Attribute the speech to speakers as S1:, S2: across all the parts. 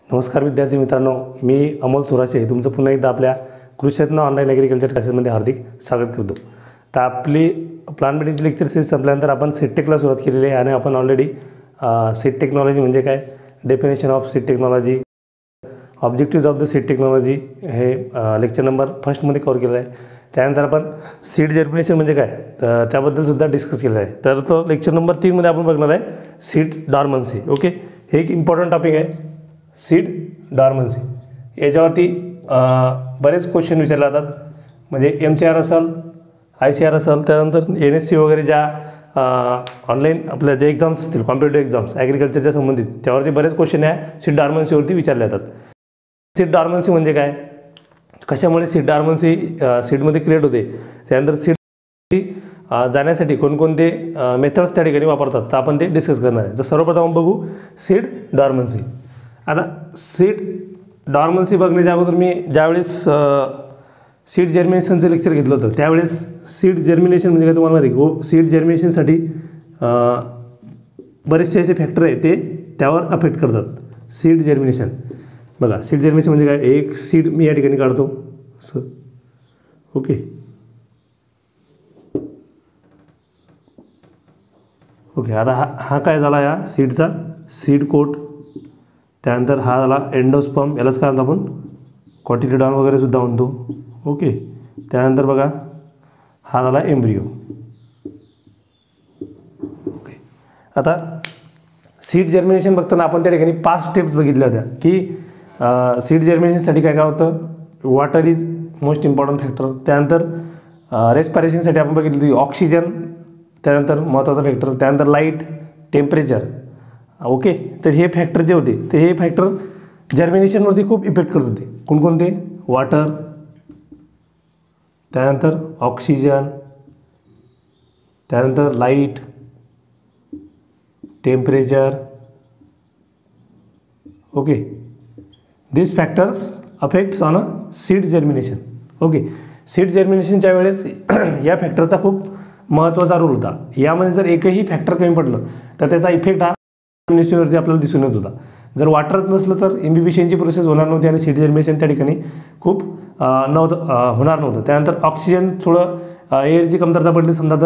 S1: नमस्कार विद्यार्थी मित्रांनो, मी अमोल सुराशे तुमचं पुन्हा एकदा आपल्या कृषीरत्न ऑनलाईन ॲग्रिकल्चर क्लासेसमध्ये हार्दिक स्वागत करतो। तर आपली प्लांट मेडिसिन लेक्चर सीरीज संपल्यानंतर आपण सीड टेकला सुरुवात केलेली आहे आणि आपण ऑलरेडी सीड टेक्नॉलॉजी म्हणजे काय, definition of seed technology, objectives of the seed technology हे लेक्चर नंबर फर्स्टमध्ये कव्हर केलेलं आहे। त्यानंतर आपण सीड जर्मिनेशन म्हणजे काय त्याबद्दल सुद्धा डिस्कस केलेलं आहे। तर तो लेक्चर नंबर 3 मध्ये आपण बघणार आहे सीड डॉर्मन्सी। ओके, हे एक इम्पॉर्टंट टॉपिक आहे सीड डॉर्मन्सी। याच्यावरती बरेच क्वेश्चन विचारले जातात, म्हणजे MCR असेल, ICR असेल, त्यानंतर NSC वगैरे ज्या ऑनलाईन आपल्या जे एक्झाम्स असतील कॉम्पिटेटिव्ह एक्झाम्स ॲग्रिकल्चरच्या संबंधित, त्यावरती बरेच क्वेश्चन आहे सीड डॉर्मन्सीवरती विचारले जातात। सीड डॉर्मन्सी म्हणजे काय, कशामुळे सीड डॉर्मन्सी सीडमध्ये क्रिएट होते, त्यानंतर सीड जाण्यासाठी कोणकोणते मेथड्स त्या ठिकाणी वापरतात, तर आपण ते डिस्कस करणार आहे। तर सर्वप्रथम बघू सीड डॉर्मन्सी। आता सीड डॉर्मन्सी बघण्याच्या अगोदर मी ज्यावेळेस सीड जर्मिनेशनचं लेक्चर घेतलं होतं त्यावेळेस सीड जर्मिनेशन म्हणजे काय तुम्हाला माहिती आहे, सीड जर्मिनेशनसाठी बरेचसे असे फॅक्टर आहे ते त्यावर अफेक्ट करतात। सीड जर्मिनेशन बघा, सीड जर्मिनेशन म्हणजे काय, एक सीड मी या ठिकाणी काढतो असं। ओके ओके, आता हा काय झाला या सीडचा सीड कोट, त्यानंतर हा झाला एंडोस्पर्म, यालाच काय म्हणतो आपण कॉटिलिडॉन वगैरे सुद्धा म्हणतो। ओके, त्यानंतर बघा हा झाला एम्ब्रियो। ओके, आता सीड जर्मिनेशन बघताना आपण त्या ठिकाणी 5 स्टेप्स बघितल्या होत्या की सीड जर्मिनेशनसाठी काय काय होतं, water is most important factor, त्यानंतर रेस्पिरेशनसाठी आपण बघितली होती ऑक्सिजन, त्यानंतर महत्त्वाचा फॅक्टर, त्यानंतर लाईट, टेम्परेचर। ओके, तर हे फॅक्टर जे होते ते हे फॅक्टर जर्मिनेशनवरती खूप इफेक्ट करत होते। कोणकोणते, वॉटर, त्यानंतर ऑक्सिजन, त्यानंतर light, temperature. Okay, this factors affects on a seed germination. Okay, seed जर्मिनेशनच्या वेळेस या फॅक्टरचा खूप महत्त्वाचा रोल होता। यामध्ये जर एकही फॅक्टर कमी पडलं तर त्याचा इफेक्ट हा जर्मिनेशनवरती आपल्याला दिसून येत होता। जर वॉटरच नसलं तर इम्बिबिशनची प्रोसेस होणार नव्हती आणि सीड जर्मिनेशन त्या ठिकाणी खूप होणार नव्हतं। त्यानंतर ऑक्सिजन थोडं एअरची कमतरता पडली समजा तर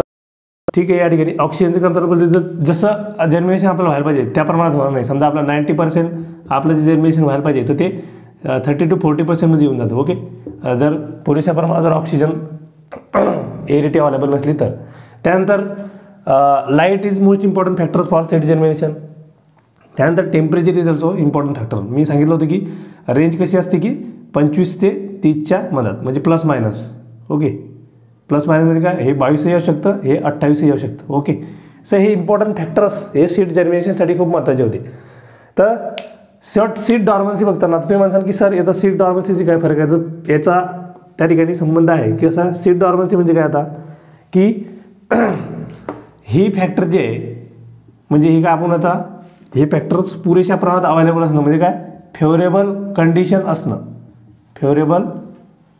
S1: ठीक आहे, या ठिकाणी ऑक्सिजनची कमतरता पडली तर जसं जर्मिनेशन आपल्याला व्हायला पाहिजे त्या प्रमाणात होणार नाही। समजा आपलं 90% आपलं जे जर्मिनेशन व्हायला पाहिजे तर ते 30 to 40% येऊन जातं। ओके, जर पुरेशा प्रमाणात जर ऑक्सिजन एअरिटी अवेलेबल नसली तर। त्यानंतर light is most important factor for seed germination. त्यानंतर temperature is also important factor. मी सांगितलं होतं की रेंज कशी असते की 25 ते 30च्या मधात, म्हणजे plus minus. Okay, plus minus म्हणजे काय, हे 22ही येऊ शकतं, हे 28ही येऊ शकतं। ओके, सो हे इम्पॉर्टंट फॅक्टर्स हे सीड जर्मिनेशनसाठी खूप महत्त्वाचे होते। तर सीड डॉर्मन्सी बघताना तुम्ही म्हणसाल की सर याचा सीड डॉर्मन्सीची काय फरक आहे, तर याचा त्या ठिकाणी संबंध आहे की असा सीड डॉर्मन्सी म्हणजे काय, आता की ही फॅक्टर जे आहे म्हणजे ही काय आपण आता हे फॅक्टर्स पुरेशा प्रमाणात अवेलेबल असणं म्हणजे काय, फेवरेबल कंडिशन असणं, फेवरेबल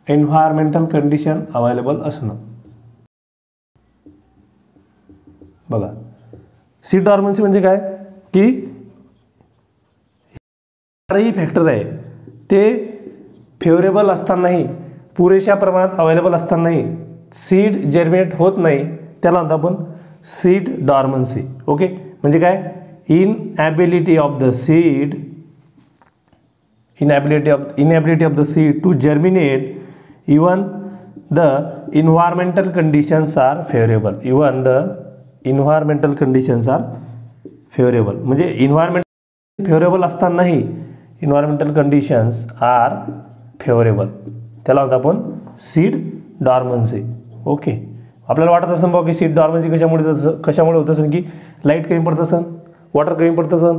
S1: एन्व्हायरमेंटल कंडिशन अवेलेबल असणं। बघा, सीड डॉर्मन्सी म्हणजे काय की ही फॅक्टर आहे ते फेवरेबल असतानाही, पुरेशा प्रमाणात अवेलेबल असतानाही सीड जर्मिनेट होत नाही, त्याला म्हणतो आपण सीड डॉर्मन्सी। ओके, म्हणजे काय, inability of the seed to germinate even the environmental conditions are favorable, म्हणजे environment favorable असतानाही environmental conditions are favorable, त्याला म्हणतो आपण सीड डॉर्मन्सी। ओके, आपल्याला वाटत असेल बघा की सीड डॉर्मन्सी कशामुळे होत असेल की लाईट कमी पडत असेल, वॉटर कमी पडत असेल,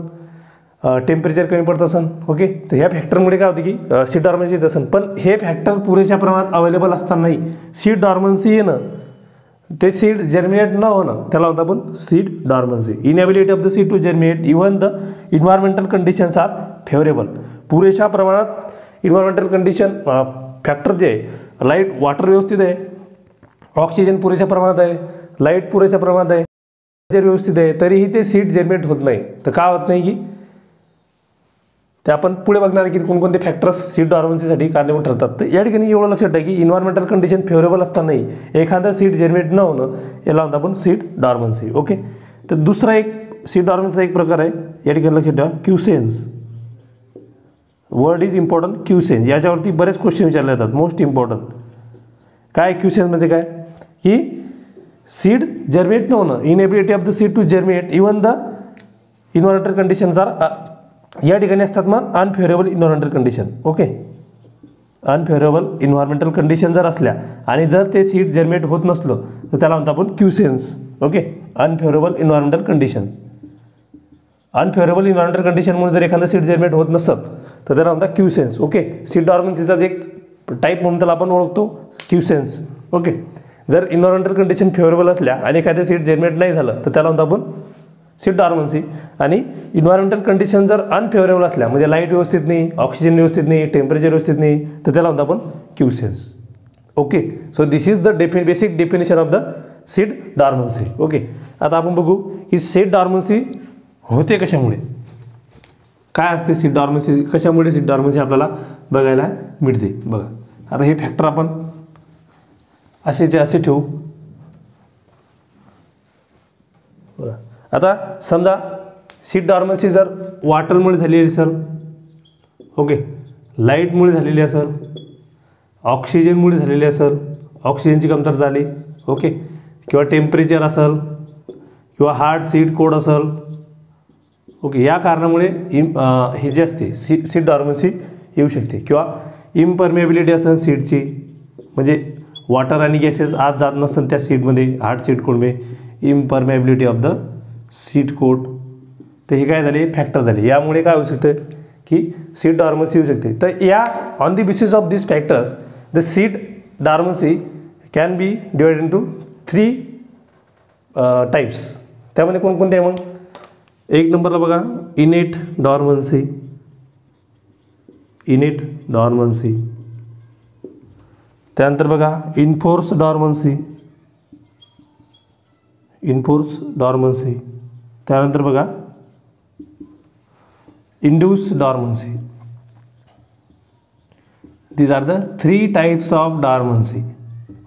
S1: टेम्परेचर कमी पडत असेल। ओके, तर ह्या फॅक्टरमुळे काय होते की सीड डॉर्मन्सी येत असेल, पण हे फॅक्टर पुरेशा प्रमाणात अवेलेबल असतानाही सीड डॉर्मन्सी येणं, ते सीड जर्मिनेट न होणं, त्याला होतं आपण seed dormancy. Inability of the seed to germinate even the environmental conditions are favourable, पुरेशा प्रमाणात इन्व्हायरमेंटल कंडिशन फॅक्टर जे आहे, लाईट वॉटर व्यवस्थित आहे, ऑक्सिजन पुरेशा प्रमाणात आहे, लाईट पुरेशा प्रमाणात आहे, जर व्यवस्थित आहे, तरीही ते सीड जर्मिनेट होत नाही। तर का होत नाही की ते आपण पुढे बघणार की कोणकोणते फॅक्टर्स सीड डॉर्मन्सीसाठी कारणीभूत ठरतात. तर या ठिकाणी एवढं लक्षात ठेवा की इन्व्हायरमेंटल कंडिशन फेवरेबल असतानाही एखादा सीड जनरेट न होणं याला म्हणतो आपण सीड डॉर्मन्सी. ओके, तर दुसरा एक सीड डॉर्मन्सीचा एक प्रकार आहे, या ठिकाणी लक्षात ठेवा quiescence. Word is important, quiescence. याच्यावरती बरेच क्वेश्चन विचारले जातात. मोस्ट इम्पॉर्टंट काय क्युसेन्स म्हणजे काय, की सीड जर्मिनेट न होणं, inability of the seed to germinate even the environmental conditions are, या ठिकाणी असतात मग unfavourable environmental condition. Okay, unfavourable environmental condition जर असल्या आणि जर ते सीड जर्मिनेट होत नसलं तर त्याला म्हणतो आपण quiescence. Okay, unfavourable environmental condition. Unfavourable environmental कंडिशनमुळे जर एखादा सीड जर्मिनेट होत नसत तर त्याला म्हणतात क्युसेन्स. ओके, सीड डॉर्मन्सीचा एक टाईप म्हणून त्याला आपण ओळखतो क्युसेन्स. ओके, जर इन्व्हायरमेंटल कंडिशन फेवरेबल असल्या आणि एखाद्या सीड जर्मिनेट नाही झालं तर त्याला म्हणतो आपण सीड डॉर्मन्सी. आणि इन्व्हायरमेंटल कंडिशन जर अनफेवरेबल असल्या म्हणजे लाईट व्यवस्थित नाही, ऑक्सिजन व्यवस्थित नाही, टेम्परेचर व्यवस्थित नाही तर त्याला म्हणतो आपण quiescence. Okay, so this is the basic definition of the seed dormancy. Okay, आता आपण बघू की सीड डॉर्मन्सी होते कशामुळे, काय असते सीड डॉर्मन्सी, कशामुळे सीड डॉर्मन्सी आपल्याला बघायला मिळते. बघा आता हे फॅक्टर आपण असे ठेवू. बघा आता समजा सीड डॉर्मन्सी जर वॉटरमुळे झालेली असेल, ओके, लाईटमुळे झालेली असेल, ऑक्सिजनमुळे झालेली असेल, ऑक्सिजनची कमतरता झाली, ओके, किंवा टेम्परेचर असेल किंवा हार्ड सीड कोड असेल, ओके, या कारणामुळे हे जे असते सीड डॉर्मन्सी येऊ शकते. किंवा इम्परमेबिलिटी असेल सीडची, म्हणजे वॉटर आणि गॅसेस आत जात नसतात त्या सीडमध्ये, हार्ड सीड कोडमुळे impermeability of the seed coat. तर हे काय झाले फॅक्टर झाले, यामुळे काय होऊ शकतं की सीड डॉर्मन्सी येऊ शकते. तर या on the basis of this factors the seed dormancy can be divide into 3 types. त्यामध्ये कोणकोणते आहे मग, एक नंबरला बघा इनेट डॉर्मन्सी. इनेट डॉर्मन्सी. त्यानंतर बघा इन्फोर्स डॉर्मन्सी. Enforce dormancy. त्यानंतर बघा induce dormancy. These are the 3 types of dormancy.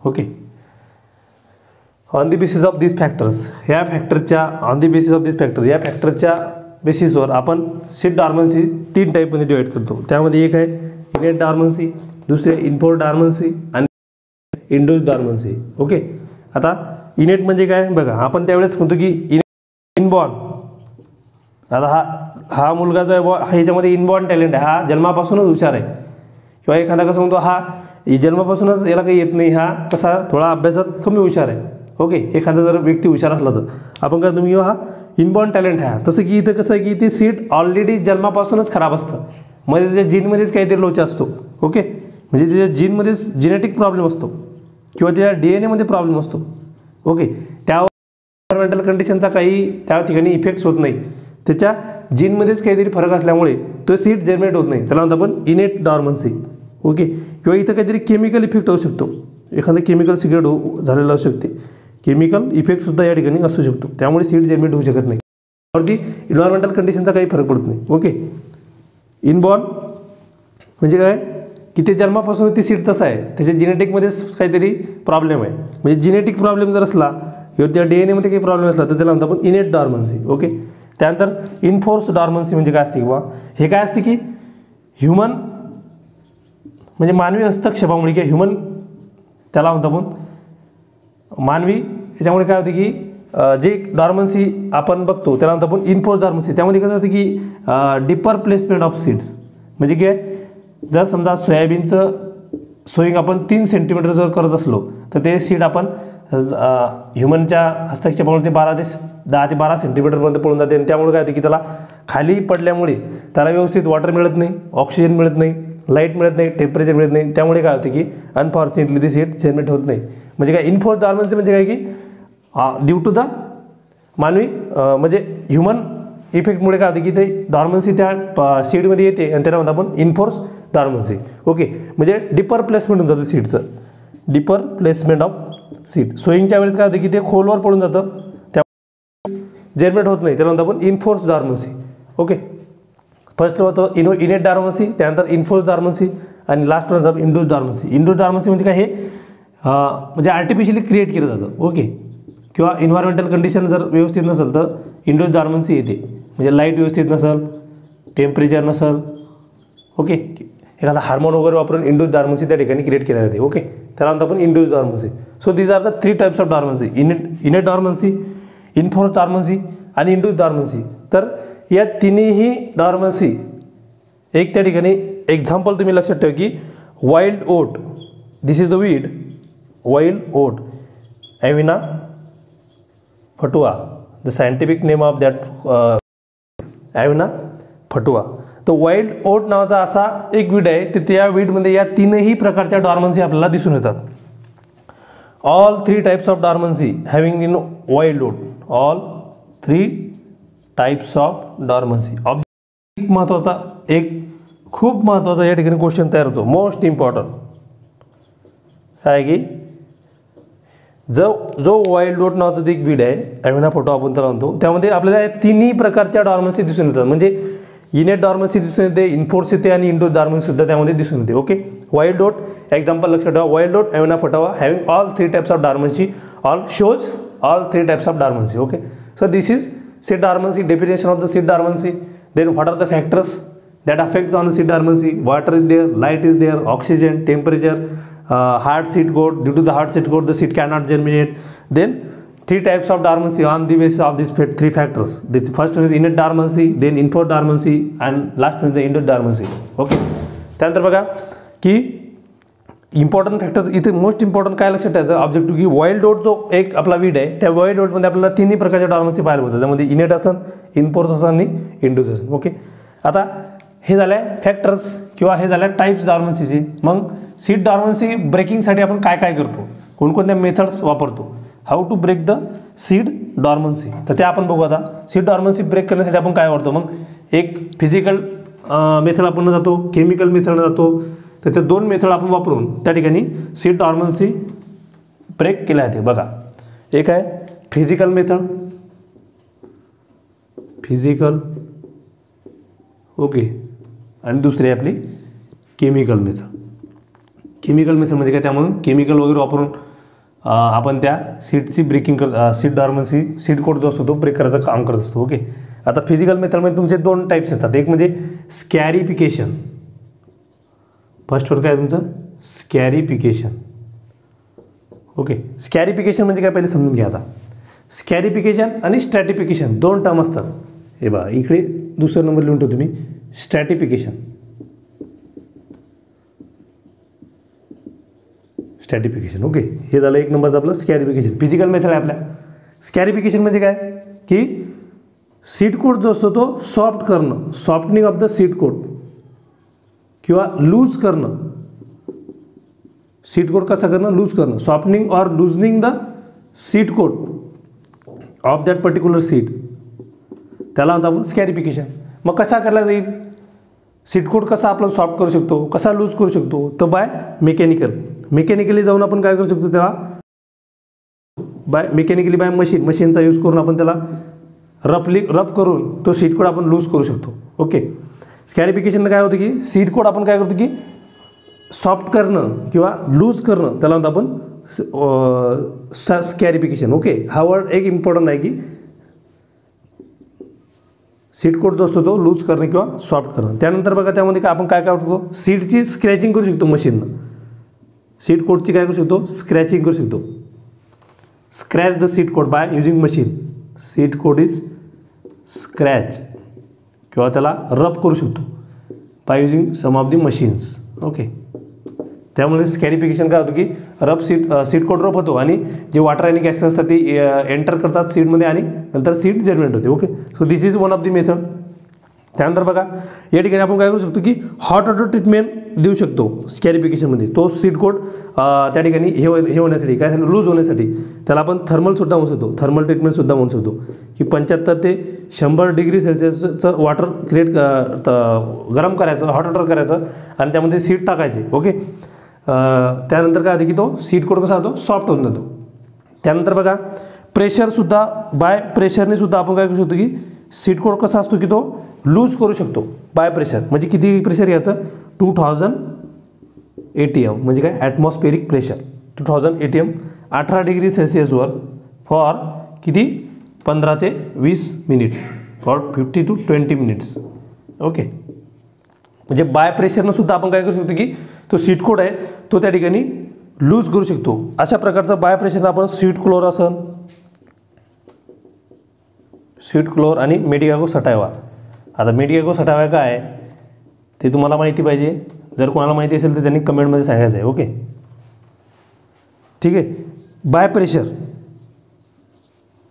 S1: Okay, on the basis of this factors, ह्या फॅक्टरच्या on the basis of this factor, या फॅक्टरच्या बेसिसवर आपण सीड डॉर्मन्सी 3 टाईपमध्ये डिवाइड करतो. त्यामध्ये एक आहे इनेट डॉर्मन्सी, दुसरे इन्फोर्स डॉर्मन्सी आणि इंड्यूस डॉर्मन्सी. ओके, आता इनेट म्हणजे काय बघा, आपण त्यावेळेस म्हणतो की इनबॉर्न. आता हा मुलगा जो आहे बॉ, ह्याच्यामध्ये इनबॉर्न टॅलेंट आहे, हा जन्मापासूनच हुशार आहे. किंवा एखादा कसं म्हणतो हा जन्मापासूनच याला काही येत नाही, हा कसा थोडा अभ्यासात कमी हुशार आहे. ओके, एखादा जर व्यक्ती हुशार असला तर आपण काय तुम्ही हा इनबॉर्न टॅलेंट आहे. तसं की इथं कसं आहे की ते सीड ऑलरेडी जन्मापासूनच खराब असतं, म्हणजे त्याच्या जीनमध्येच काहीतरी लोचा असतो. ओके, म्हणजे त्याच्या जीनमध्येच जेनेटिक प्रॉब्लेम असतो किंवा त्याच्या DNA मध्ये प्रॉब्लेम असतो. ओके, त्यावर एन्व्हायरमेंटल कंडिशनचा काही त्या ठिकाणी इफेक्ट्स होत नाही, त्याच्या जीनमध्येच काहीतरी फरक असल्यामुळे तो सीड जर्मिनेट होत नाही. चला म्हणतो आपण इनेट डॉर्मन्सी. ओके, किंवा इथं काहीतरी केमिकल इफेक्ट होऊ शकतो, एखादं केमिकल सिगरेट झालेलं असू शकते, केमिकल इफेक्टसुद्धा या ठिकाणी असू शकतो, त्यामुळे सीड जर्मिनेट होऊ शकत नाही. वरती इन्व्हायरमेंटल कंडिशनचा काही फरक पडत नाही. ओके, इनबॉर्न म्हणजे काय की ते जन्मापासून ती सीड तसं आहे, त्याच्या जेनेटिकमध्येच काहीतरी प्रॉब्लेम आहे. म्हणजे जेनेटिक प्रॉब्लेम जर असला किंवा त्या DNA मध्ये काही प्रॉब्लेम असला तर त्याला म्हणतो आपण इनेट डॉर्मन्सी. ओके, त्यानंतर इन्फोर्स डॉर्मन्सी म्हणजे काय असते किंवा हे काय असते की ह्युमन म्हणजे मानवी हस्तक्षेपामुळे किंवा ह्युमन, त्याला म्हणतो आपण मानवी, याच्यामुळे काय होते की जे डॉर्मन्सी आपण बघतो त्याला म्हणतो आपण इन्फोर्स डॉर्मन्सी. त्यामध्ये कसं असतं की डिपर प्लेसमेंट ऑफ सीड्स. म्हणजे काय, जर समजा सोयाबीनचं सोईंग आपण 3 सेंटीमीटर जर करत असलो तर ते सीड आपण ह्युमनच्या हस्तक्षेपामुळे ते 10 ते 12 सेंटीमीटरपर्यंत पळून जाते. आणि त्यामुळे काय होते की त्याला खाली पडल्यामुळे त्याला व्यवस्थित वॉटर मिळत नाही, ऑक्सिजन मिळत नाही, लाईट मिळत नाही, टेम्परेचर मिळत नाही. त्यामुळे काय होते की अनफॉर्च्युनेटली ते सीड जर्मिनेट होत नाही. म्हणजे काय इन्फोर्स डॉर्मन्सी म्हणजे काय की ड्यू टू द मानवी म्हणजे ह्युमन इफेक्टमुळे काय होते की ते डॉर्मन्सी त्या सीडमध्ये येते आणि त्याला म्हणतो आपण इन्फोर्स डॉर्मन्सी. ओके, म्हणजे डिपर प्लेसमेंट होऊन जातं सीडचं, डिपर प्लेसमेंट ऑफ सीड. सोईंगच्या वेळेस काय होतं की ते खोलवर पडून जातं, त्या जर्मिनेट होत नाही, त्याला म्हणतो आपण इन्फोर्स डॉर्मन्सी. ओके, फर्स्ट होतं इनेट डॉर्मन्सी, त्यानंतर इन्फोर्स डॉर्मन्सी आणि लास्ट होतं इंड्यूस डॉर्मन्सी. इंड्यूस डॉर्मन्सी म्हणजे काय, हे म्हणजे आर्टिफिशियली क्रिएट केलं जातं. ओके, किंवा इन्व्हायरमेंटल कंडिशन जर व्यवस्थित नसेल तर इंड्यूस डॉर्मन्सी येते. म्हणजे लाईट व्यवस्थित नसेल, टेम्परेचर नसेल, ओके, एखादा हार्मोन वगैरे वापरून इंड्यूस डॉर्मन्सी त्या ठिकाणी क्रिएट केल्या जाते. ओके, त्याला म्हणतो आपण induce dormancy. So these are the 3 types of dormancy, innate dormancy, enforce dormancy आणि इंड्यूस डॉर्मन्सी. तर या तिन्ही डॉर्मन्सी एक त्या ठिकाणी एक्झाम्पल तुम्ही लक्षात ठेवा की wild oat, this is the weed, wild oat, Avena fatua, the scientific name of that Avena fatua. तर वाईल्ड ओट नावाचा असा एक वीड आहे, तर त्या वीडमध्ये या तीनही प्रकारच्या डॉर्मन्सी आपल्याला दिसून येतात. All 3 types of dormancy having in wild oat, all 3 types of dormancy. Object महत्त्वाचा, एक खूप महत्त्वाचा या ठिकाणी क्वेश्चन तयार होतो, मोस्ट इम्पॉर्टंट काय की जो वाईल्ड ओट नावाचं एक वीड आहे, ॲव्हिना फटुआ आपण त्याला म्हणतो, त्यामध्ये आपल्याला तिन्ही प्रकारच्या डॉर्मन्सी दिसून येतात. म्हणजे इनेट डॉर्मन्सी दिसून येते, इन्फोर्स येते आणि इंडोस डॉर्मन्सी सुद्धा त्यामध्ये दिसून येते. ओके, वाईल्ड ओट एक्झाम्पल लक्षात ठेवा, wild oat, Avena fatua having all 3 types of dormancy, all shows all 3 types of dormancy. Okay, so this is seed dormancy, definition of the seed dormancy. Then what are the factors that affect on the seed dormancy? Water is there, light is there, oxygen, temperature, hard seed coat. Due to the hard seed coat the seed cannot germinate. Then 3 types of dormancy on the basis of these 3 factors. The first one is innate dormancy, then input dormancy and last one is the induced dormancy. Okay, त्यानंतर बघा की important factors इथे most important काय लक्षात ठेवायचं objective की wild ओट जो एक आपला वीड आहे, त्या वाईल्ड ओटमध्ये आपल्याला तिन्ही प्रकारच्या डॉर्मन्सी पाहायला मिळतात. त्यामध्ये इनेट असन, इन्फोर्स असन आणि इंड्यूस असन. ओके, आता हे झालं आहे फॅक्टर्स किंवा हे झालं टाईप्स डॉर्मन्सीचे. मग सीड डॉर्मन्सी ब्रेकिंगसाठी आपण काय काय करतो, कोणकोणत्या मेथड्स वापरतो, how to break the seed dormancy, तर ते आपण बघू. आता सीड डॉर्मन्सी ब्रेक करण्यासाठी आपण काय वापरतो, मग एक फिजिकल मेथड आपण जातो, केमिकल मेथड जातो. तर ते 2 मेथड आपण वापरून त्या ठिकाणी सीड डॉर्मन्सी ब्रेक केल्या जाते. बघा, एक आहे फिजिकल मेथड, फिजिकल, ओके, आणि दुसरी आहे आपली केमिकल मेथड. केमिकल मेथड म्हणजे काय, त्यामधून केमिकल वगैरे वापरून आपण त्या सीडची ब्रेकिंग सीड डॉर्मन्सी, सीड कोड जो असतो तो ब्रेक करायचं काम करत असतो. ओके, आता फिजिकल मेथडमध्ये तुमचे 2 टाईप्स येतात. एक म्हणजे स्कॅरिफिकेशन, फर्स्ट वर काय तुमचं स्कॅरिफिकेशन. ओके, स्कॅरिफिकेशन म्हणजे काय पहिले समजून घ्या. आता स्कॅरिफिकेशन आणि स्ट्रॅटिफिकेशन 2 टर्म असतात. हे बघा इकडे दुसरा नंबर लिहून ठेवतो तुम्ही, स्ट्रॅटिफिकेशन, स्ट्रॅटिफिकेशन. ओके, हे झालं 1 नंबरचं आपलं स्कॅरिफिकेशन. फिजिकल मेथड आहे आपल्या. स्कॅरिफिकेशन म्हणजे काय की सीड कोट जो असतो तो सॉफ्ट करणं, softening of the seed coat किंवा लूज करणं. सीड कोट कसा करणं, लूज करणं, softening or loosening the seed coat of that particular seed, त्याला म्हणतो आपण स्कॅरिफिकेशन. मग कसा करायला जाईल, सीड कोट कसा आपण सॉफ्ट करू शकतो, कसा लूज करू शकतो, तर बाय मेकॅनिकली जाऊन आपण काय करू शकतो, त्याला बाय मशीनचा यूज करून आपण त्याला रब करून तो सीड कोट आपण लूज करू शकतो. ओके, स्कॅरिफिकेशनला काय होतं की सीड कोट आपण काय करतो की सॉफ्ट करणं किंवा लूज करणं, त्याला म्हणतो आपण स्कॅरिफिकेशन. ओके, हा वर्ड एक इम्पॉर्टंट आहे की सीड कोट जो असतो तो लूज करणं किंवा सॉफ्ट करणं. त्यानंतर बघा त्यामध्ये काय आपण काय करतो, सीडची स्क्रॅचिंग करू शकतो मशीननं. सीड कोटची काय करू शकतो, स्क्रॅचिंग करू शकतो. Scratch the seed coat by using machine. Seed coat is scratch किंवा त्याला रब करू शकतो by using some of the machines. Okay, त्यामुळे स्कॅरिफिकेशन काय होतं की सीड कोट रब होतो आणि जे वॉटर आणि गॅसेस असतात ती एंटर करतात सीडमध्ये आणि नंतर सीड जर्मिनेट होते. Okay, so this is one of the method. त्यानंतर बघा या ठिकाणी आपण काय करू शकतो की हॉट वॉटर ट्रीटमेंट देऊ शकतो स्कॅरिफिकेशनमध्ये. तो सीड कोट त्या ठिकाणी हे होण्यासाठी काय लूज होण्यासाठी त्याला आपण थर्मलसुद्धा म्हणू शकतो, थर्मल ट्रीटमेंटसुद्धा म्हणू शकतो की 75 ते 100 डिग्री सेल्सिअसचं वॉटर गरम करायचं, हॉट वॉटर करायचं आणि त्यामध्ये सीड टाकायचे. ओके, त्यानंतर काय होतं की तो सीड कोट कसा होतो, सॉफ्ट होऊन जातो. त्यानंतर बघा प्रेशरसुद्धा, बाय प्रेशरने सुद्धा आपण काय करू शकतो की सीड कोट कसा असतो की तो
S2: लूज करू शकतो बाय प्रेशर. म्हणजे किती प्रेशर याचं 2000 ATM म्हणजे काय ॲटमॉस्फेरिक प्रेशर 2000 ATM 18 डिग्री सेल्सिअसवर फॉर किती 15 ते 20 minute for 50 to 20 minutes. Okay, म्हणजे बाय प्रेशरनं सुद्धा आपण काय करू शकतो की तो सीट कोड आहे तो त्या ठिकाणी लूज करू शकतो. अशा प्रकारचा बाय प्रेशरनं आपण स्वीट क्लोर असन, स्वीट क्लोर आणि मेडिकागो सटायवा. आता मेडिकागो सटायवा काय आहे ते तुम्हाला माहिती पाहिजे. जर कोणाला माहिती असेल तर त्यांनी कमेंटमध्ये सांगायचं आहे. ओके, ठीक आहे. बाय प्रेशर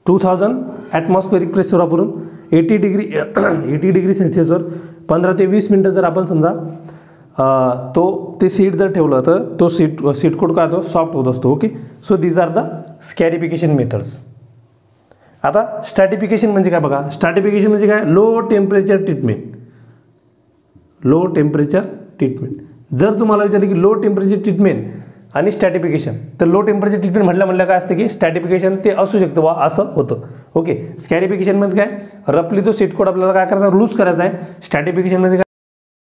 S2: 2000 ॲटमॉस्फेरिक प्रेशर वापरून 80 डिग्री सेल्सिअसवर 15 ते 20 मिनटं जर आपण समजा ते सीट जर ठेवलं तर तो सीट कोड काय होतो सॉफ्ट होत असतो. Okay, so these are the scarification methods. आता स्ट्रॅटिफिकेशन म्हणजे काय बघा. स्ट्रॅटिफिकेशन म्हणजे काय low temperature treatment. Low temperature treatment जर तुम्हाला विचारलं की लो टेम्परेचर ट्रीटमेंट आणि स्ट्रॅटिफिकेशन तर लो टेम्परेचर ट्रीटमेंट म्हटलं काय असतं की स्ट्रॅटिफिकेशन ते असू शकतं बा असं होतं. ओके, स्कॅरिफिकेशन म्हणजे काय रफली तो सीट कोड आपल्याला काय करायचा लूज करायचा आहे. स्ट्रॅटिफिकेशन म्हणजे काय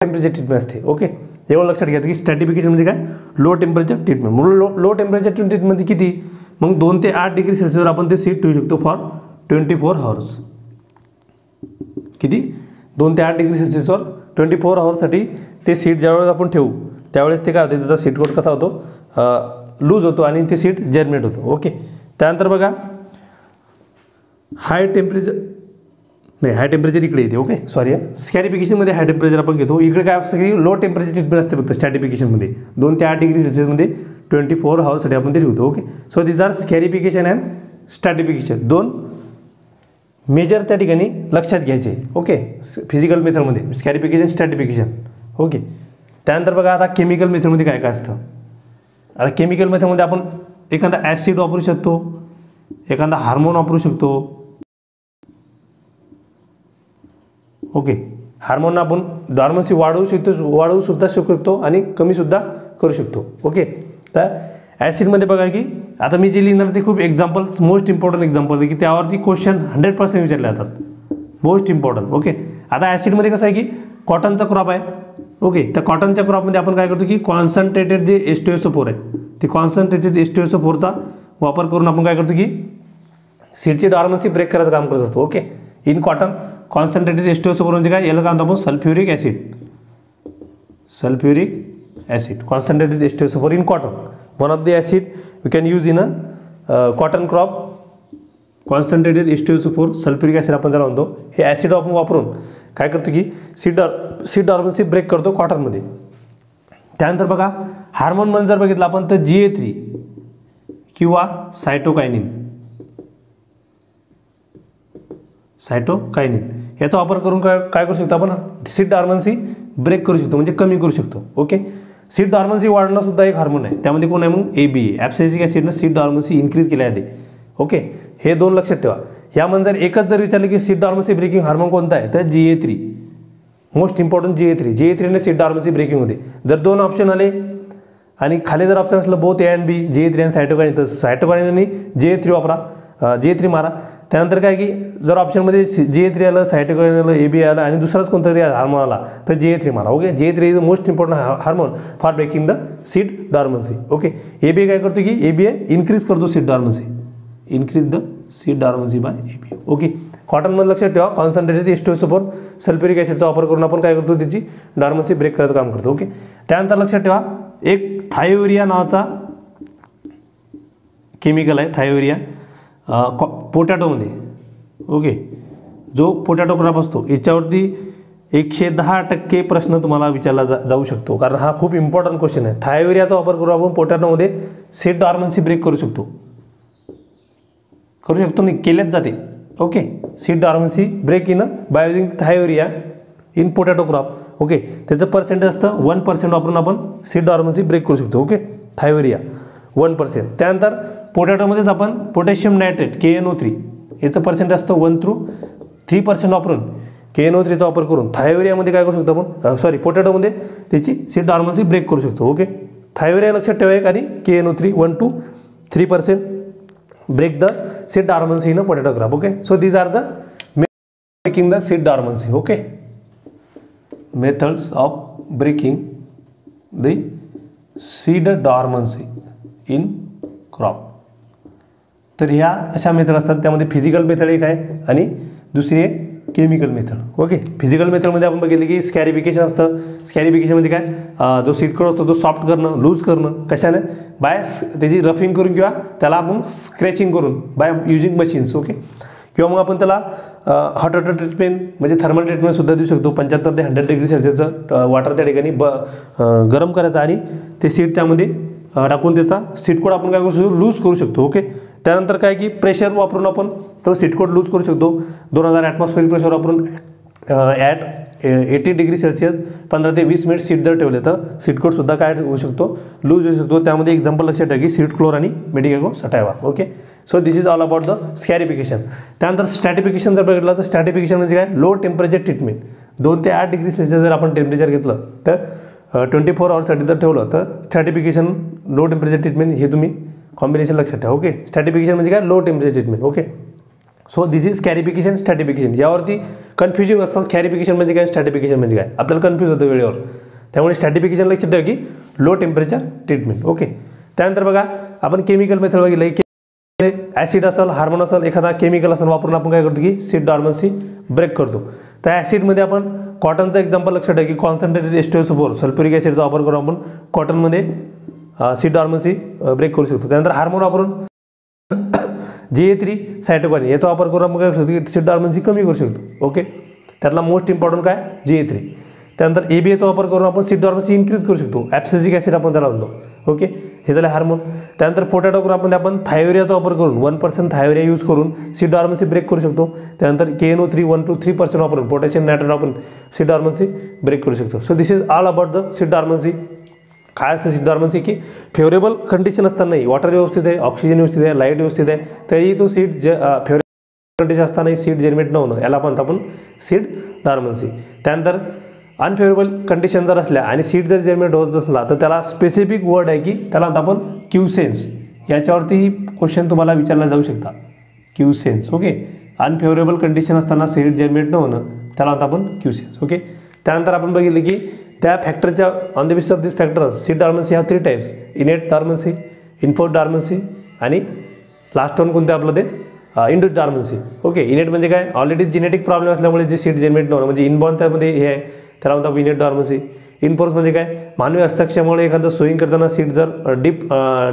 S2: टेम्परेचर ट्रीटमेंट असते. ओके, एवढं लक्षात घ्यायचं की स्ट्रॅटिफिकेशन म्हणजे काय लो टेम्परेचर ट्रीटमेंट. म्हणून लो टेम्परेचर ट्रीटमेंट किती मग 2 ते 8 डिग्री सेल्सिअसवर आपण ते सीट ठेवू शकतो फॉर 24 आवर्स. किती 2 ते 8 डिग्री सेल्सिअसवर 24 आवर्ससाठी ते सीट ज्यावेळेस आपण ठेवू त्यावेळेस ते काय होते त्याचा सीट कोड कसा होतो लूज होतो आणि ते सीट जर्मिनेट होतो. ओके, त्यानंतर बघा हाय टेम्परेचर इकडे येते. ओके, सॉरी स्कॅरिफिकेशनमध्ये हाय टेम्परेचर आपण घेतो. इकडे काय असतं की लो टेम्परेचर ट्रीटमेंट असते फक्त स्ट्रॅटिफिकेशनमध्ये 2 ते 8 डिग्री सेल्सिअसमध्ये 24 आवर्ससाठी आपण ते ठेवतो. Okay, so these are scarification and stratification. 2 major त्या ठिकाणी लक्षात घ्यायचे. ओके, फिजिकल मेथडमध्ये स्कॅरिफिकेशन स्ट्रॅटिफिकेशन. ओके, त्यानंतर बघा आता केमिकल मेथडमध्ये काय काय असतं. आता केमिकल मेथडमध्ये आपण एखादा ॲसिड वापरू शकतो, एखादा हार्मोन वापरू शकतो. ओके, हार्मोन आपण डॉर्मन्सी वाढवू सुद्धा शकतो आणि कमी सुद्धा करू शकतो. ओके, तर ॲसिडमध्ये बघा की आता मी जे लिहिणार ते खूप एक्झाम्पल्स मोस्ट इम्पॉर्टंट एक्झाम्पल आहे की त्यावरची क्वेश्चन 100% विचारले जातात. Most important. ओके, आता ॲसिडमध्ये कसं आहे की कॉटनचा क्रॉप आहे. ओके, त्या कॉटनच्या क्रॉपमध्ये आपण काय करतो की कॉन्सन्ट्रेटेड जे H2SO4 आहे ते कॉन्सन्ट्रेटेड H2SO4चा वापर करून आपण काय करतो की सीटची डॉर्मन्सी ब्रेक करायचं काम करत असतो. Okay, in cotton concentrated H2SO4 म्हणजे काय याला काय म्हणतो आपण sulphuric acid concentrated H2SO4 in cotton. One of the acid we can use in a cotton crop. Concentrated H2SO4 sulphuric acid आपण त्याला म्हणतो. हे ॲसिड आपण वापरून काय करतो की सीट डॉर्मन्सी ब्रेक करतो कॉटनमध्ये. त्यानंतर बघा हार्मोनमध्ये जर बघितलं आपण तर GA3 किंवा सायटोकायनिन याचा वापर करून काय करू शकतो आपण सीट डॉर्मन्सी ब्रेक करू शकतो म्हणजे कमी करू शकतो. ओके, सीट डॉर्मन्सी वाढणं सुद्धा एक हार्मोन आहे. त्यामध्ये कोण आहे मग ABA ॲब्सिसिक ॲसिडनं सीट डॉर्मन्सी इन्क्रीज केल्या जाते. ओके, हे 2 लक्षात ठेवा. यामध्ये जर एकच जर विचारलं की सीट डॉर्मन्सी ब्रेकिंग हार्मोन कोणता आहे तर GA3 मोस्ट इम्पॉर्टंट. GA3ने सीट डॉर्मन्सी ब्रेकिंग होते. जर 2 ऑप्शन आले आणि खाली जर ऑप्शन असलं both A and B GA3 आणि सायटोकायनिन तर सायटोकायनिनने GA3 वापरा, GA3 मारा. त्यानंतर काय की जर ऑप्शनमध्ये GA3 आलं, सायटोकायनिन आलं, ABA आलं आणि दुसराच कोणतरी हार्मोन आला तर GA3 मारा. Okay, GA3 is the most important hormone for breaking the seed dormancy. Okay, ABA काय करतो की ABA इन्क्रीज करतो seed dormancy, increase the seed dormancy by ABA. Okay, कॉटनमध्ये लक्षात ठेवा कॉन्सन्ट्रेटेड H2SO4 सल्फ्युरिक ॲसिडचा वापर करून आपण काय करतो त्याची डॉर्मन्सी ब्रेक करायचं काम करतो. ओके, त्यानंतर लक्षात ठेवा एक थायोरिया नावाचा केमिकल आहे. थायोरिया पोटॅटोमध्ये. ओके, जो पोटॅटो क्रॉप असतो याच्यावरती 110% प्रश्न तुम्हाला विचारला जाऊ शकतो कारण हा खूप इम्पॉर्टंट क्वेश्चन आहे. थायोरियाचा वापर करून आपण पोटॅटोमध्ये सीट डॉर्मन्सी ब्रेक करू शकतो नाही केल्याच जाते. Okay, seed dormancy break in by using thiourea in potato crop. Okay, त्याचं पर्सेंटेज असतं 1% वापरून आपण सीट डॉर्मन्सी ब्रेक करू शकतो. Okay, thiourea 1%. त्यानंतर पोटॅटोमध्येच आपण पोटॅशियम नायट्रेट KNO3 याचं पर्सेंटेज असतं 1 to 3% वापरून KNO3चा वापर करून थायोरियामध्ये काय करू शकतो आपण पोटॅटोमध्ये त्याची सीट डॉर्मन्सी ब्रेक करू शकतो. ओके, थायोरिया लक्षात ठेवा आणि KNO3 1 to 3% break the seed dormancy in potato crop. Okay, so these are the breaking the seed dormancy. Okay, methods of breaking the seed dormancy in crop. तर ह्या अशा method असतात. त्यामध्ये फिजिकल मेथड एक आहे आणि दुसरी आहे केमिकल मेथड. ओके, फिजिकल मेथडमध्ये आपण बघितलं की स्कॅरिफिकेशन असतं. स्कॅरिफिकेशन म्हणजे काय, जो सीड कोड असतो तो सॉफ्ट करणं, लूज करणं. कशाने, बाय त्याची रफिंग करून किंवा त्याला आपण स्क्रॅचिंग करून बाय युजिंग मशीन्स. ओके, किंवा मग आपण त्याला हॉट वॉटर ट्रीटमेंट म्हणजे थर्मल ट्रीटमेंटसुद्धा देऊ शकतो. 75 ते 100 डिग्री सेल्सिअसचं वॉटर त्या ठिकाणी गरम करायचं आणि ते सीड त्यामध्ये टाकून त्याचा सीड कोड आपण काय करू शकतो, लूज करू शकतो. ओके, त्यानंतर काय की प्रेशर वापरून आपण तो सीड कोड लूज करू शकतो. 2000 ॲटमॉस्फिअरिक प्रेशर वापरून ॲट 80 डिग्री सेल्सिअस 15 ते 20 मिनिट सीड जर ठेवले तर सीड कोडसुद्धा काय होऊ शकतो, लूज होऊ शकतो. त्यामध्ये एक्झाम्पल लक्षात ठेवा की सीड क्लोर आणि Medicago sativa. Okay, so this is all about the scarification. त्यानंतर स्ट्रॅटिफिकेशन जर बघितलं तर स्ट्रॅटिफिकेशन म्हणजे काय, लो टेम्परेचर ट्रीटमेंट. 2 ते 8 डिग्री सेल्सिअस जर आपण टेम्परेचर घेतलं तर 24 आवर्ससाठी जर ठेवलं तर स्ट्रॅटिफिकेशन लो टेम्परेचर ट्रीटमेंट हे तुम्ही कॉम्बिनेशन लक्षात ठेवा. ओके, स्ट्रॅटिफिकेशन म्हणजे काय, low temperature treatment. Okay, so this is scarification, stratification. यावरती कन्फ्युजिंग असतात. स्कॅरिफिकेशन म्हणजे काय, स्ट्रॅटिफिकेशन म्हणजे काय, आपल्याला कन्फ्यूज होतं वेळेवर. त्यामुळे स्ट्रॅटिफिकेशन लक्षात ठेवा की लो टेम्परेचर ट्रीटमेंट. ओके, त्यानंतर बघा आपण केमिकल मेथड बघितलं की ॲसिड असेल, हार्मोन असेल, एखादा केमिकल असेल वापरून आपण काय करतो की सीड डॉर्मन्सी ब्रेक करतो. त्या ॲसिडमध्ये आपण कॉटनचं एक्झाम्पल लक्षात ठेवा की कॉन्सन्ट्रेटेड एस्टोसोफोर सल्फ्युरिक ॲसिडचा वापर करून आपण कॉटनमध्ये सीड डॉर्मन्सी ब्रेक करू शकतो. त्यानंतर हार्मोन वापरून GA3 सायटोकाइन याचा वापर करून आपण काय करू शकतो की सीड डॉर्मन्सी कमी करू शकतो. ओके, त्यातला मोस्ट इम्पॉर्टंट काय, GA3. त्यानंतर ABAचा वापर करून आपण सीड डॉर्मन्सी इन्क्रीज करू शकतो. ॲब्सिसिक ॲसिड आपण त्याला म्हणतो. ओके, हे झालं हार्मोन. त्यानंतर पोटॅटो करून आपण थायोरियाचा वापर करून 1% थायोरिया यूज करून सीड डॉर्मन्सी ब्रेक करू शकतो. त्यानंतर KNO3 1 to 3% वापरून पोटॅशियम नायट्रेट आपण सीड डॉर्मन्सी ब्रेक करू शकतो. So this is all about the seed dormancy. काय असतं सीड डॉर्मन्सी की फेवरेबल कंडिशन असतानाही वॉटर व्यवस्थित आहे, ऑक्सिजन व्यवस्थित आहे, लाईट व्यवस्थित आहे, तरी तो सीड फेवरेबल कंडिशन असतानाही सीड जर्मिनेट न होणं याला म्हणतो आपण सीड डॉर्मन्सी. त्यानंतर अनफेवरेबल कंडिशन जर असल्या आणि सीड जर जर्मिनेट होत नसला तर त्याला स्पेसिफिक वर्ड आहे की त्याला म्हणतो आपण क्यूसेन्स. याच्यावरती क्वेश्चन तुम्हाला विचारला जाऊ शकता, क्यूसेन्स. ओके, अनफेवरेबल कंडिशन असताना सीड जर्मिनेट न होणं त्याला म्हणतो आपण क्यूसेन्स. ओके, त्यानंतर आपण बघितलं की त्या फॅक्टरच्या on the basis of this factor seed dormancy ह्या 3 टाइप्स, इनेट डॉर्मन्सी, इन्फोर्स्ड डॉर्मन्सी आणि लास्ट वन कोणतं आपलं ते इंड्यूस्ड डॉर्मन्सी. ओके, इनेट म्हणजे काय, ऑलरेडी जेनेटिक प्रॉब्लेम असल्यामुळे जे सीड जर्मिनेट न होणं म्हणजे इनबॉर्न त्यामध्ये हे आहे, त्याला म्हणतो आपण इनेट डॉर्मन्सी. इनफोर्स म्हणजे काय, मानवी हस्तक्षेपामुळे एखादं सोईंग करताना सीड जर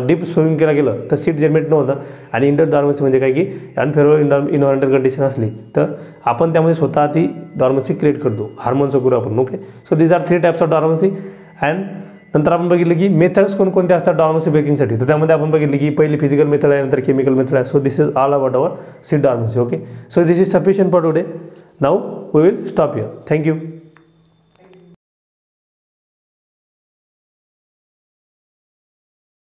S2: डीप सोईंग केलं गेलं तर सीड जर्मिनेट न होतं. आणि इंडोर डॉर्मन्सी म्हणजे काय की अनफेवरेबल इन्व्हायरमेंटल कंडिशन असली तर आपण त्यामध्ये स्वतः ती डॉर्मन्सी क्रिएट करतो, हार्मोन्स करू आपण. Okay, so this are 3 types of dormancy. And नंतर आपण बघितलं की मेथड्स कोणकोणते असतात डॉर्मन्सी ब्रेकिंगसाठी. तर त्यामध्ये आपण बघितलं की पहिली फिजिकल मेथड आहे, नंतर केमिकल मेथड आहे. So this is all about our seed dormancy. Okay, so this is sufficient for today. Now we will stop here. Thank you.